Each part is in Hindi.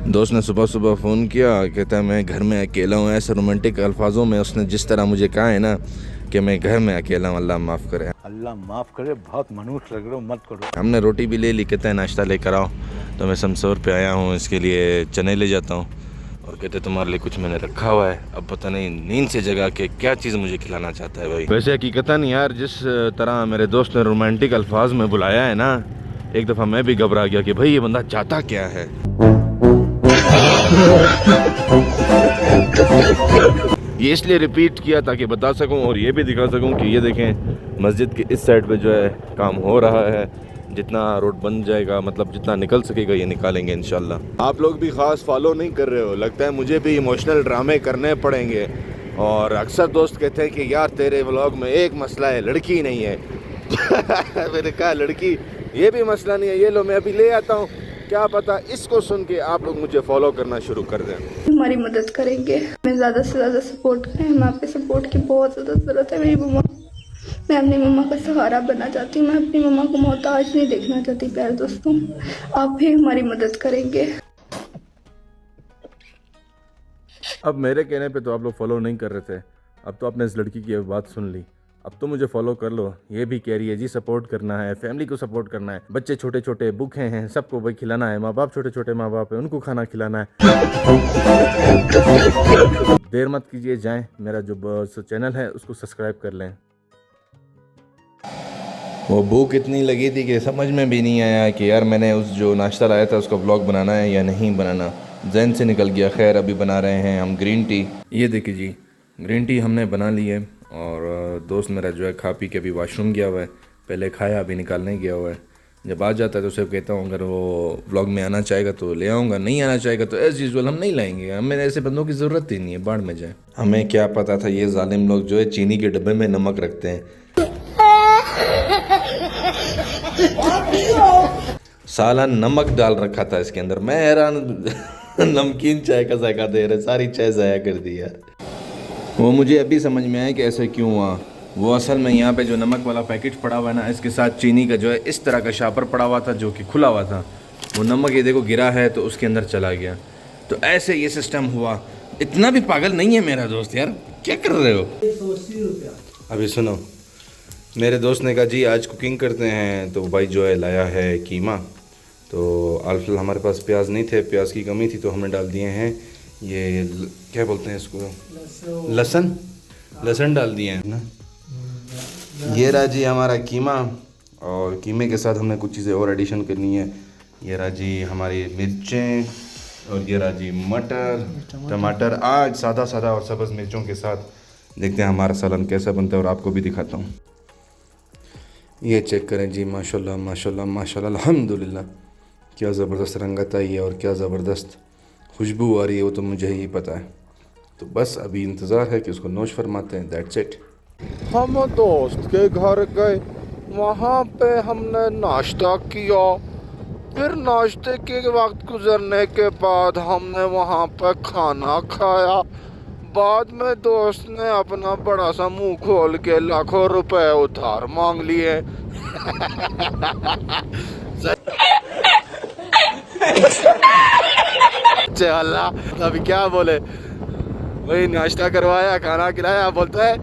दोस्त ने सुबह सुबह फ़ोन किया, कहता है मैं घर में अकेला हूँ। ऐसे रोमांटिक अल्फाजों में उसने जिस तरह मुझे कहा है ना कि मैं घर में अकेला हूँ, अल्लाह माफ़ करे। अल्लाह माफ़ करे, बहुत मनुष्य लग रहे हो, मत करो। हमने रोटी भी ले ली, कहता है नाश्ता लेकर आओ। तो मैं शमशोर पे आया हूँ, इसके लिए चने ले जाता हूँ। और कहते तुम्हारे लिए कुछ मैंने रखा हुआ है। अब पता नहीं नींद से जगा के क्या चीज़ मुझे खिलाना चाहता है भाई। वैसे हकीकतन यार, जिस तरह मेरे दोस्त ने रोमांटिक अल्फाज में बुलाया है ना, एक दफ़ा मैं भी घबरा गया कि भाई ये बंदा चाहता क्या है। ये इसलिए रिपीट किया ताकि बता सकूं और ये भी दिखा सकूं कि ये देखें मस्जिद के इस साइड पे जो है काम हो रहा है। जितना रोड बन जाएगा, मतलब जितना निकल सकेगा ये निकालेंगे इंशाल्लाह। आप लोग भी ख़ास फॉलो नहीं कर रहे हो, लगता है मुझे भी इमोशनल ड्रामे करने पड़ेंगे। और अक्सर दोस्त कहते हैं कि यार तेरे व्लॉग में एक मसला है, लड़की नहीं है। मैंने कहा लड़की ये भी मसला नहीं है, ये लो मैं अभी ले आता हूँ। क्या पता इसको सुन के आप लोग मुझे फॉलो करना शुरू कर दें। हमारी मदद करेंगे, हमें ज़्यादा से ज़्यादा सपोर्ट करें। हमें आपके सपोर्ट की बहुत ज़्यादा ज़रूरत है। मेरी मम्मा, मैं अपनी मम्मा का सहारा बनना चाहती हूँ। मैं अपनी मम्मा को मोहताज नहीं देखना चाहती। प्यारे दोस्तों, आप भी हमारी मदद करेंगे। अब मेरे कहने पे तो आप लोग फॉलो नहीं कर रहे थे, अब तो आपने इस लड़की की बात सुन ली, अब तो मुझे फॉलो कर लो। ये भी कह रही है जी सपोर्ट करना है, फैमिली को सपोर्ट करना है, बच्चे छोटे छोटे भूखे हैं, सबको भाई खिलाना है, माँ बाप छोटे छोटे माँ बाप है, उनको खाना खिलाना है। देर मत कीजिए, जाएं मेरा जो चैनल है उसको सब्सक्राइब कर लें। वो भूख इतनी लगी थी कि समझ में भी नहीं आया कि यार मैंने उस जो नाश्ता लाया था उसका व्लॉग बनाना है या नहीं बनाना, जहन से निकल गया। खैर अभी बना रहे हैं हम ग्रीन टी। ये देखिए जी, ग्रीन टी हमने बना ली है। और दोस्त मेरा जो है खा पी के अभी वॉशरूम गया हुआ है, पहले खाया अभी निकालने गया हुआ है। जब आ जाता है तो उसे कहता हूँ अगर वो व्लॉग में आना चाहेगा तो ले आऊँगा, नहीं आना चाहेगा तो एज़ यूजुअल हम नहीं लाएंगे। हमें ऐसे बंदों की ज़रूरत ही नहीं है, बाढ़ में जाए। हमें क्या पता था ये जालिम लोग जो है चीनी के डब्बे में नमक रखते हैं। साला नमक डाल रखा था इसके अंदर, मैं हैरान। नमकीन चाय का जायका दे रहे, सारी चाय ज़ाया कर दी यार। वो मुझे अभी समझ में आया कि ऐसे क्यों हुआ। वो असल में यहाँ पे जो नमक वाला पैकेट पड़ा हुआ है ना, इसके साथ चीनी का जो है इस तरह का शापर पड़ा हुआ था जो कि खुला हुआ था। वो नमक ये देखो गिरा है तो उसके अंदर चला गया, तो ऐसे ये सिस्टम हुआ। इतना भी पागल नहीं है मेरा दोस्त यार, क्या कर रहे हो। अभी सुनो, मेरे दोस्त ने कहा जी आज कुकिंग करते हैं, तो भाई जो है लाया है कीमा। तो आलफिल हमारे पास प्याज नहीं थे, प्याज की कमी थी, तो हमने डाल दिए हैं ये क्या बोलते हैं इसको, लहसुन डाल दिए हैं ना। ये रहा जी हमारा कीमा, और कीमे के साथ हमने कुछ चीज़ें और एडिशन करनी है। ये रहा जी हमारी मिर्चें, और ये रहा जी मटर, टमाटर, आज सादा सादा और सब्ज़ मिर्चों के साथ। देखते हैं हमारा सालन कैसा बनता है और आपको भी दिखाता हूँ। ये चेक करें जी, माशाल्लाह माशाल्लाह माशाल्लाह, अल्हम्दुलिल्लाह। क्या ज़बरदस्त रंगत आई है और क्या ज़बरदस्त खुशबू आ रही है, वो तो मुझे ही पता है। तो बस अभी इंतज़ार है कि उसको नोश फरमाते हैं, दैट्स इट। हम दोस्त के घर गए, वहाँ पे हमने नाश्ता किया। फिर नाश्ते के वक्त गुजरने के बाद हमने वहाँ पे खाना खाया। बाद में दोस्त ने अपना बड़ा सा मुंह खोल के लाखों रुपए उधार मांग लिए। चला अभी क्या बोले, वही नाश्ता करवाया, खाना खिलाया, बोलता है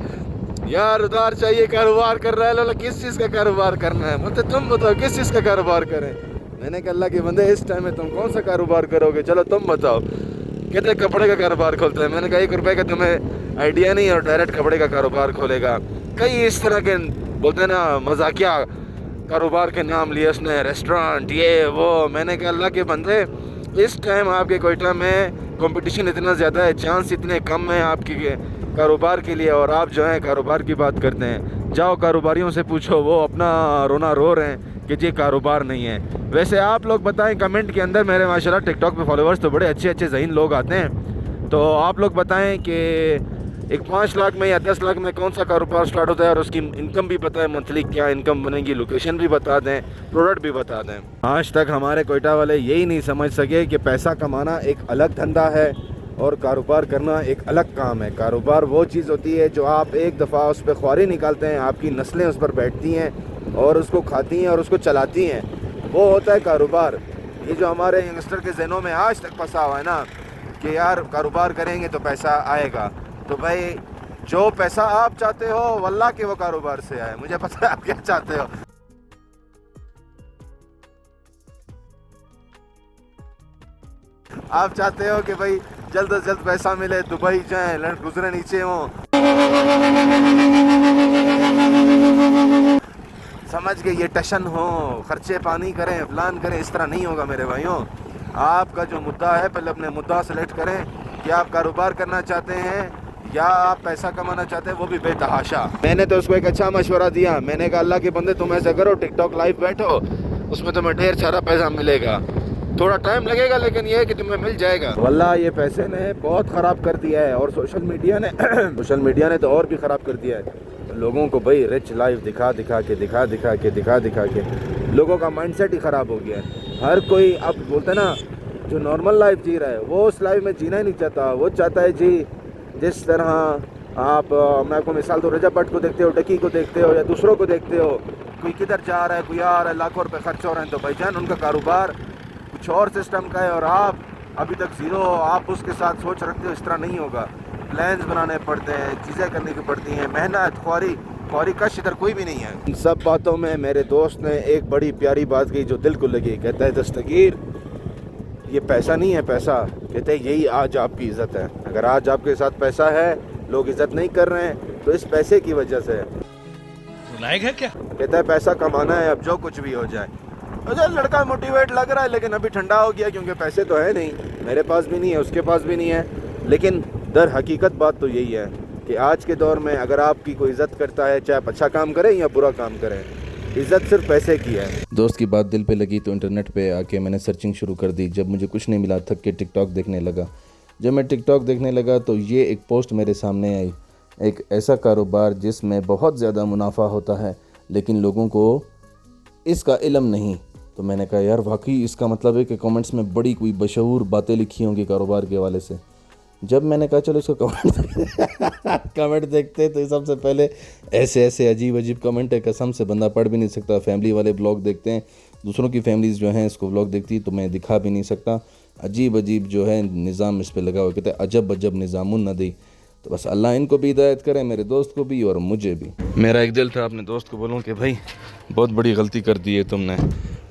यार उधार चाहिए, कारोबार कर रहा है। लोला किस चीज़ का कारोबार करना है, मतलब तुम बताओ किस चीज़ का कारोबार करें। मैंने कहा अल्लाह के बंदे इस टाइम में तुम कौन सा कारोबार करोगे, चलो तुम बताओ। कहते कपड़े का कारोबार खोलते हैं। मैंने कहा 1 रुपये का तुम्हें आइडिया नहीं और डायरेक्ट कपड़े का कारोबार खोलेगा। कई इस तरह के बोलते हैं ना मजाकिया कारोबार के नाम लिए उसने, रेस्टोरेंट ये वो। मैंने कहा अल्लाह के बंदे इस टाइम आपके कोयटा में कंपटीशन इतना ज़्यादा है, चांस इतने कम है आपकी कारोबार के लिए, और आप जो है कारोबार की बात करते हैं। जाओ कारोबारियों से पूछो, वो अपना रोना रो रहे हैं कि ये कारोबार नहीं है। वैसे आप लोग बताएं कमेंट के अंदर, मेरे माशाल्लाह टिकटॉक पे फॉलोअर्स तो बड़े अच्छे अच्छे ज़हीन लोग आते हैं, तो आप लोग बताएं कि एक 5 लाख में या 10 लाख में कौन सा कारोबार स्टार्ट होता है, और उसकी इनकम भी पता है, मंथली क्या इनकम बनेगी, लोकेशन भी बता दें, प्रोडक्ट भी बता दें। आज तक हमारे कोयटा वाले यही नहीं समझ सके कि पैसा कमाना एक अलग धंधा है और कारोबार करना एक अलग काम है। कारोबार वो चीज़ होती है जो आप एक दफ़ा उस पर ख्वारी निकालते हैं, आपकी नस्लें उस पर बैठती हैं और उसको खाती हैं और उसको चलाती हैं, वो होता है कारोबार। ये जो हमारे यंगस्टर के जहनों में आज तक फंसा हुआ है ना कि यार कारोबार करेंगे तो पैसा आएगा, तो भाई जो पैसा आप चाहते हो वल्लाह के वो कारोबार से आए। मुझे पता है आप क्या चाहते हो। आप चाहते हो कि भाई जल्द से जल्द पैसा मिले, दुबई जाएं, लड़ गुजरे नीचे हो, समझ के ये टशन हो, खर्चे पानी करें, प्लान करें। इस तरह नहीं होगा मेरे भाइयों। आपका जो मुद्दा है पहले अपने मुद्दा सेलेक्ट करें कि आप कारोबार करना चाहते हैं या आप पैसा कमाना चाहते हैं, वो भी बेतहाशा। मैंने तो उसको एक अच्छा मशवरा दिया। मैंने कहा अल्लाह के बंदे तुम ऐसा करो, टिकटॉक लाइव बैठो, उसमें तुम्हें ढेर सारा पैसा मिलेगा। थोड़ा टाइम लगेगा लेकिन ये है कि तुम्हें मिल जाएगा। वल्लाह ये पैसे ने बहुत ख़राब कर दिया है और सोशल मीडिया ने तो और भी ख़राब कर दिया है लोगों को। भाई रिच लाइफ दिखा दिखा के लोगों का माइंडसेट ही ख़राब हो गया है। हर कोई अब बोलते हैं ना जो नॉर्मल लाइफ जी रहा है वो उस लाइफ में जीना ही नहीं चाहता। वो चाहता है जी जिस तरह आप मैं आपको मिसाल तो रजब भट्ट को देखते हो, डकी को देखते हो या दूसरों को देखते हो, कोई किधर जा रहा है, कोई आ रहा है, लाखों रुपए खर्च हो रहे हैं, तो भाईजान उनका कारोबार कुछ और सिस्टम का है और आप अभी तक ज़ीरो। आप उसके साथ सोच रखते हो, इस तरह नहीं होगा। प्लान्स बनाने पड़ते हैं, चीज़ें करने की पड़ती हैं, मेहनत ख्वारी कश इधर कोई भी नहीं है। इन सब बातों में मेरे दोस्त ने एक बड़ी प्यारी बात कही जो दिल को लगी। कहता है दस्तगीर ये पैसा नहीं है, पैसा कहते हैं यही आज आपकी इज़्ज़त है। अगर आज आपके साथ पैसा है, लोग इज़्ज़त नहीं कर रहे हैं तो इस पैसे की वजह से है। है क्या? कहता है पैसा कमाना है, अब जो कुछ भी हो जाए। अच्छा लड़का मोटिवेट लग रहा है लेकिन अभी ठंडा हो गया क्योंकि पैसे तो है नहीं, मेरे पास भी नहीं है, उसके पास भी नहीं है। लेकिन दर हकीकत बात तो यही है कि आज के दौर में अगर आपकी कोई इज़्ज़त करता है, चाहे आप अच्छा काम करें या बुरा काम करें, इज़्ज़त सिर्फ पैसे की है। दोस्त की बात दिल पे लगी तो इंटरनेट पे आके मैंने सर्चिंग शुरू कर दी। जब मुझे कुछ नहीं मिला थक के टिकटॉक देखने लगा। जब मैं टिकटॉक देखने लगा तो ये एक पोस्ट मेरे सामने आई, एक ऐसा कारोबार जिसमें बहुत ज़्यादा मुनाफा होता है लेकिन लोगों को इसका इल्म नहीं। तो मैंने कहा यार वाकई इसका मतलब है कि कमेंट्स में बड़ी कोई बशऊर बातें लिखी होंगी कारोबार के हवाले से। जब मैंने कहा चलो इसको कमेंट देखते तो सबसे पहले ऐसे अजीब कमेंट है, कसम से बंदा पढ़ भी नहीं सकता। फैमिली वाले ब्लॉग देखते हैं, दूसरों की फैमिलीज़ जो हैं इसको ब्लॉग देखती तो मैं दिखा भी नहीं सकता। अजीब जो है निज़ाम इस पर लगा हुआ, कहते हैं अजब निज़ामुन नदी। तो बस अल्लाह इनको भी हिदायत करे, मेरे दोस्त को भी और मुझे भी। मेरा एक दिल था अपने दोस्त को बोलूँ कि भाई बहुत बड़ी गलती कर दी है तुमने,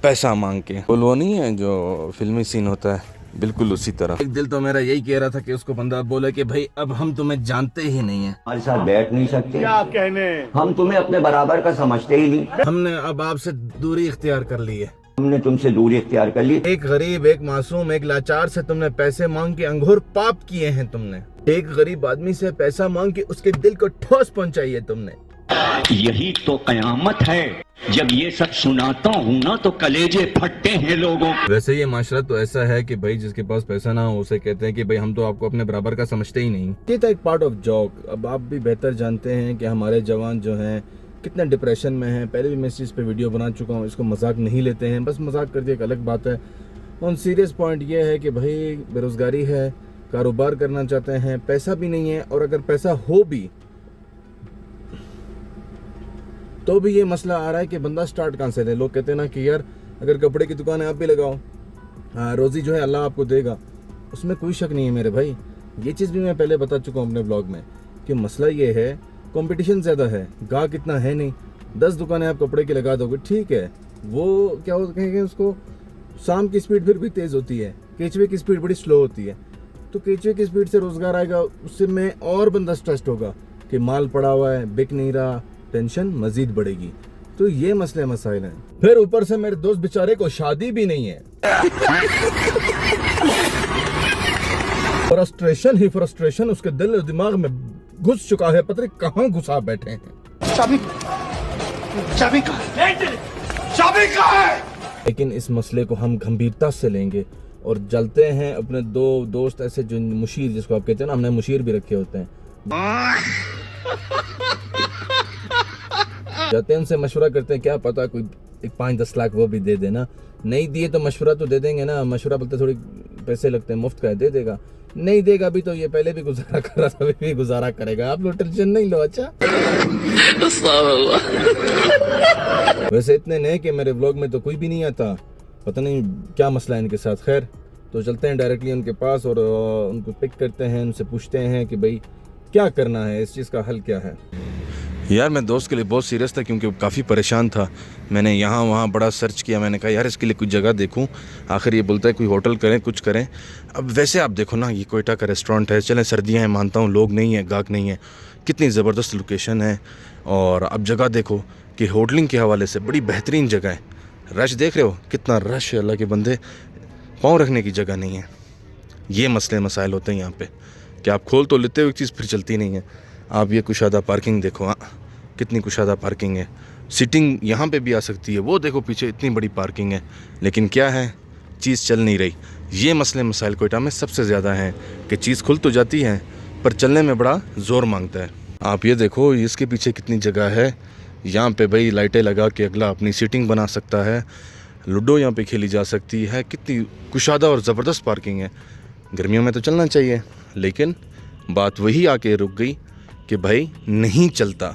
पैसा मांग के। वो नहीं है जो फिल्मी सीन होता है, बिल्कुल उसी तरह। एक दिल तो मेरा यही कह रहा था कि उसको बंदा बोले कि भाई अब हम तुम्हें जानते ही नहीं है, हमारे साथ बैठ नहीं सकते, क्या कहने, हम तुम्हें अपने बराबर का समझते ही नहीं। हमने अब आपसे दूरी इख्तियार कर ली है। हमने तुमसे दूरी इख्तियार कर ली। एक गरीब, एक मासूम, एक लाचार से तुमने पैसे मांग के अंगूर पाप किए हैं तुमने। एक गरीब आदमी से पैसा मांग के उसके दिल को ठोस पहुंचाई है तुमने। यही तो कयामत है। जब ये सब सुनाता हूँ ना तो कलेजे फटते हैं लोगों। वैसे ये माशरा तो ऐसा है कि भाई जिसके पास पैसा ना हो उसे कहते हैं कि भाई हम तो आपको अपने बराबर का समझते ही नहीं। ये था एक पार्ट ऑफ जॉक। अब आप भी बेहतर जानते हैं कि हमारे जवान जो हैं कितने डिप्रेशन में हैं। पहले भी मैं इस चीज़ पे वीडियो बना चुका हूँ, इसको मजाक नहीं लेते हैं, बस मजाक करके एक अलग बात है। ऑन सीरियस पॉइंट ये है कि भाई बेरोज़गारी है, कारोबार करना चाहते हैं, पैसा भी नहीं है, और अगर पैसा हो भी तो भी ये मसला आ रहा है कि बंदा स्टार्ट कहाँ से दे। लोग कहते हैं ना कि यार अगर कपड़े की दुकान है आप भी लगाओ, हाँ रोज़ी जो है अल्लाह आपको देगा, उसमें कोई शक नहीं है मेरे भाई। ये चीज़ भी मैं पहले बता चुका हूँ अपने ब्लॉग में कि मसला ये है कंपटीशन ज़्यादा है, गाहक इतना है नहीं। 10 दुकानें आप कपड़े की लगा दोगे ठीक है, वो क्या हो कहेंगे उसको, शाम की स्पीड फिर भी तेज़ होती है, केचवे की स्पीड बड़ी स्लो होती है। तो केचवे की स्पीड से रोज़गार आएगा, उससे में और बंदा स्ट्रेस्ड होगा कि माल पड़ा हुआ है, बिक नहीं रहा, टेंशन मजीद बढ़ेगी। तो ये मसले मसाइल हैं। फिर ऊपर से मेरे दोस्त बेचारे को शादी भी नहीं है। फ्रस्ट्रेशन ही फ्रस्ट्रेशन उसके दिल और दिमाग में घुस चुका है, पता नहीं कहाँ घुसा बैठे हैं। चाबी कहाँ है? लेकिन इस मसले को हम गंभीरता से लेंगे और जलते हैं अपने 2 दोस्त ऐसे जो मुशीर जिसको आप कहते हैं ना, हमने मुशीर भी रखे होते हैं, जाते हैं उनसे मशवरा करते हैं, क्या पता कोई 5-10 लाख वो भी दे देना। नहीं दिए तो मशवरा तो दे देंगे ना, मशवरा बोलते थोड़ी पैसे लगते हैं, मुफ्त का है, दे देगा। नहीं देगा भी तो ये पहले भी गुजारा कर रहा था, अभी भी गुजारा करेगा। आप लोग टेंशन नहीं लो। अच्छा वैसे इतने नए कि मेरे व्लॉग में तो कोई भी नहीं आता, पता नहीं क्या मसला है इनके साथ। खैर, तो चलते हैं डायरेक्टली उनके पास और उनको पिक करते हैं, उनसे पूछते हैं कि भाई क्या करना है, इस चीज़ का हल क्या है। यार मैं दोस्त के लिए बहुत सीरियस था क्योंकि वो काफ़ी परेशान था। मैंने यहाँ वहाँ बड़ा सर्च किया, मैंने कहा यार इसके लिए कुछ जगह देखूँ। आखिर ये बोलता है कोई होटल करें, कुछ करें। अब वैसे आप देखो ना, ये कोयटा का रेस्टोरेंट है, चलें सर्दियाँ हैं मानता हूँ, लोग नहीं है, गाहक नहीं है, कितनी ज़बरदस्त लोकेशन है। और अब जगह देखो कि होटलिंग के हवाले से बड़ी बेहतरीन जगह है। रश देख रहे हो कितना रश है, अल्लाह के बंदे, पाँव रखने की जगह नहीं है। ये मसले मसाइल होते हैं यहाँ पे कि आप खोल तो लेते हो एक चीज़, फिर चलती नहीं है। आप ये कुशादा पार्किंग देखो, हाँ कितनी कुशादा पार्किंग है, सीटिंग यहाँ पे भी आ सकती है। वो देखो पीछे इतनी बड़ी पार्किंग है, लेकिन क्या है, चीज़ चल नहीं रही। ये मसले मसाइल कोयटा में सबसे ज़्यादा हैं कि चीज़ खुल तो जाती है पर चलने में बड़ा ज़ोर मांगता है। आप ये देखो इसके पीछे कितनी जगह है, यहाँ पे भाई लाइटें लगा के अगला अपनी सीटिंग बना सकता है, लूडो यहाँ पे खेली जा सकती है। कितनी कुशादा और ज़बरदस्त पार्किंग है। गर्मियों में तो चलना चाहिए, लेकिन बात वही आके रुक गई कि भाई नहीं चलता।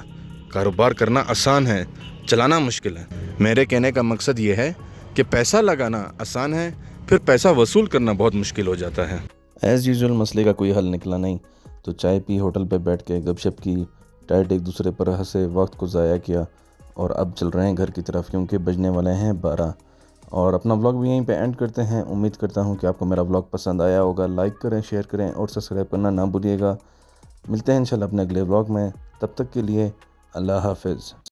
कारोबार करना आसान है, चलाना मुश्किल है। मेरे कहने का मकसद ये है कि पैसा लगाना आसान है, फिर पैसा वसूल करना बहुत मुश्किल हो जाता है। एज़ यूजुअल मसले का कोई हल निकला नहीं, तो चाय पी, होटल पे बैठ के गपशप की, टाइट एक दूसरे पर हंसे, वक्त को ज़ाया किया और अब चल रहे हैं घर की तरफ क्योंकि बजने वाले हैं 12। और अपना व्लॉग भी यहीं पे एंड करते हैं। उम्मीद करता हूँ कि आपको मेरा व्लॉग पसंद आया होगा। लाइक करें, शेयर करें और सब्सक्राइब करना ना भूलिएगा। मिलते हैं इंशाल्लाह अपने अगले व्लॉग में, तब तक के लिए अल्लाह हाफ़िज़।